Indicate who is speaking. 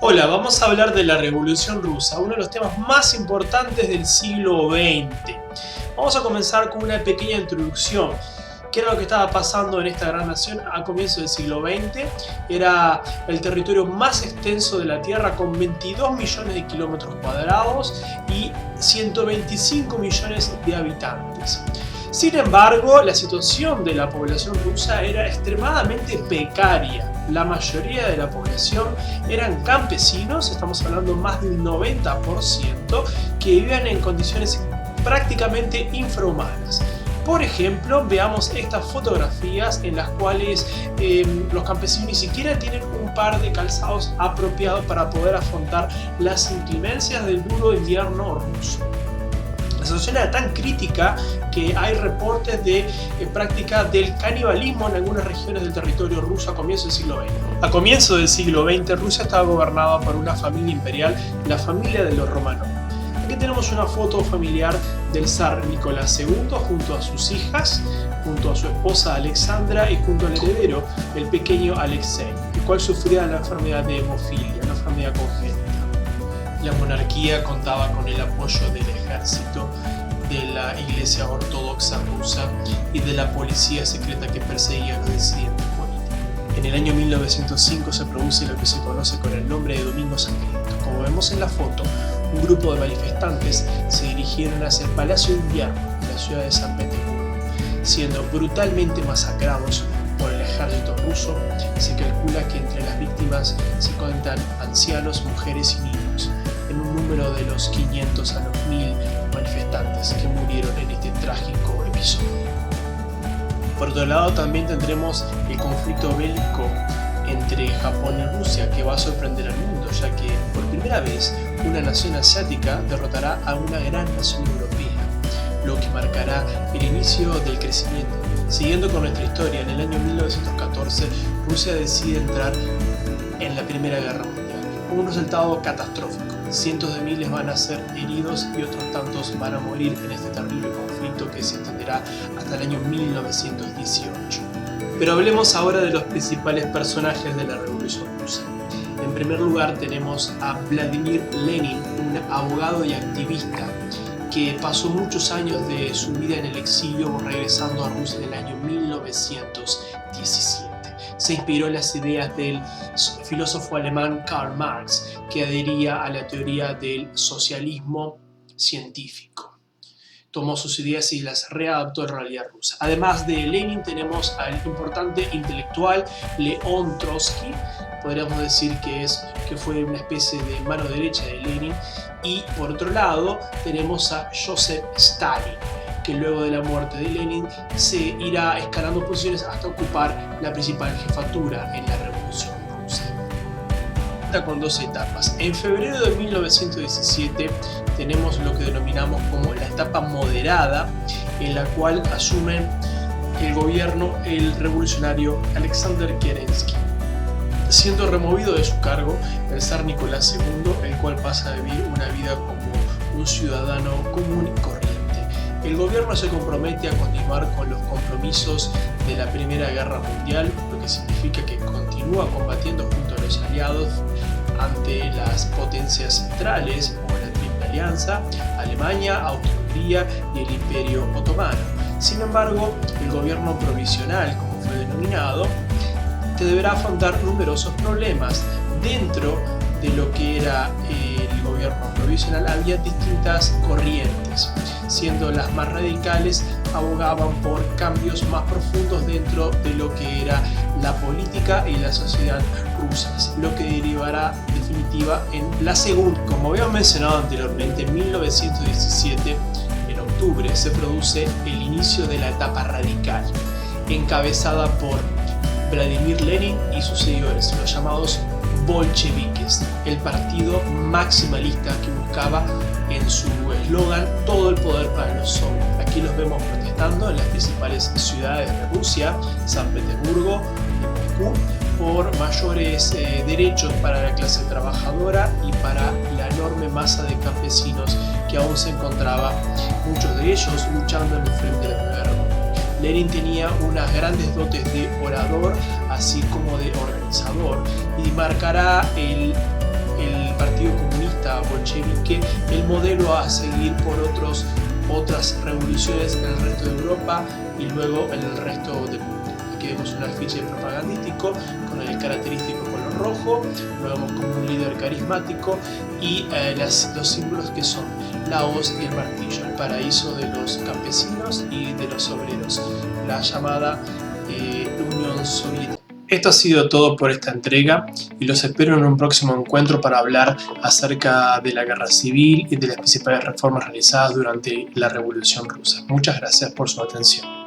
Speaker 1: Hola, vamos a hablar de la Revolución Rusa, uno de los temas más importantes del siglo XX. Vamos a comenzar con una pequeña introducción. ¿Qué era lo que estaba pasando en esta gran nación a comienzos del siglo XX? Era el territorio más extenso de la Tierra, con 22 millones de kilómetros cuadrados y 125 millones de habitantes. Sin embargo, la situación de la población rusa era extremadamente precaria. La mayoría de la población eran campesinos, estamos hablando más del 90%, que vivían en condiciones prácticamente infrahumanas. Por ejemplo, veamos estas fotografías en las cuales los campesinos ni siquiera tienen un par de calzados apropiados para poder afrontar las inclemencias del duro invierno ruso. La situación era tan crítica que hay reportes de práctica del canibalismo en algunas regiones del territorio ruso a comienzos del siglo XX. A comienzos del siglo XX, Rusia estaba gobernada por una familia imperial, la familia de los Romanov. Aquí tenemos una foto familiar del zar Nicolás II junto a sus hijas, junto a su esposa Alexandra y junto al heredero, el pequeño Alexei, el cual sufría la enfermedad de hemofilia, una enfermedad congénita. La monarquía contaba con el apoyo del ejército, de la Iglesia Ortodoxa rusa y de la policía secreta que perseguía a los disidentes políticos. En el año 1905 se produce lo que se conoce con el nombre de Domingo Sangriento. Como vemos en la foto, un grupo de manifestantes se dirigieron hacia el Palacio de Invierno de la ciudad de San Petersburgo, siendo brutalmente masacrados por el ejército ruso. Se calcula que entre las víctimas se cuentan ancianos, mujeres y niños, en un número de los 500 a los 1000 manifestantes que murieron en este trágico episodio. Por otro lado, también tendremos el conflicto bélico entre Japón y Rusia, que va a sorprender al mundo, ya que por primera vez una nación asiática derrotará a una gran nación europea, lo que marcará el inicio del crecimiento. Siguiendo con nuestra historia, en el año 1914 Rusia decide entrar en la Primera Guerra Mundial, con un resultado catastrófico. Cientos de miles van a ser heridos y otros tantos van a morir en este terrible conflicto que se extenderá hasta el año 1918. Pero hablemos ahora de los principales personajes de la Revolución Rusa. En primer lugar tenemos a Vladimir Lenin, un abogado y activista que pasó muchos años de su vida en el exilio, regresando a Rusia en el año 1917. Se inspiró en las ideas del filósofo alemán Karl Marx, que adhería a la teoría del socialismo científico. Tomó sus ideas y las readaptó a la realidad rusa. Además de Lenin tenemos al importante intelectual León Trotsky, podríamos decir que fue una especie de mano derecha de Lenin, y por otro lado tenemos a Joseph Stalin, que luego de la muerte de Lenin se irá escalando posiciones hasta ocupar la principal jefatura en la Revolución Rusa. Con dos etapas. En febrero de 1917 tenemos lo que denominamos como la etapa moderada, en la cual asumen el gobierno el revolucionario Alexander Kerensky, siendo removido de su cargo el zar Nicolás II, el cual pasa a vivir una vida como un ciudadano común y corriente. El gobierno se compromete a continuar con los compromisos de la Primera Guerra Mundial, lo que significa que continúa combatiendo junto a los aliados ante las potencias centrales, como la Triple Alianza, Alemania, Austria-Hungría y el Imperio Otomano. Sin embargo, el gobierno provisional, como fue denominado, deberá afrontar numerosos problemas. Dentro de lo que era el gobierno provisional había distintas corrientes, siendo las más radicales abogaban por cambios más profundos dentro de lo que era la política y la sociedad rusas, lo que derivará definitiva en la segunda. Como habíamos mencionado anteriormente, en 1917, en octubre, se produce el inicio de la etapa radical, encabezada por Vladimir Lenin y sus seguidores, los llamados bolcheviques, el partido maximalista que buscaba en su eslogan todo el poder para los soviets. Aquí los vemos protestando en las principales ciudades de Rusia, San Petersburgo y Moscú, por mayores derechos para la clase trabajadora y para la enorme masa de campesinos que aún se encontraba, muchos de ellos luchando en el frente de la guerra. Lenin tenía unas grandes dotes de orador, así como de organizador, y marcará el comunista bolchevique, el modelo a seguir por otras revoluciones en el resto de Europa y luego en el resto del mundo. Aquí vemos un afiche propagandístico con el característico color rojo, lo vemos como un líder carismático y los símbolos que son la hoz y el martillo, el paraíso de los campesinos y de los obreros, la llamada Unión Soviética. Esto ha sido todo por esta entrega y los espero en un próximo encuentro para hablar acerca de la guerra civil y de las principales reformas realizadas durante la Revolución Rusa. Muchas gracias por su atención.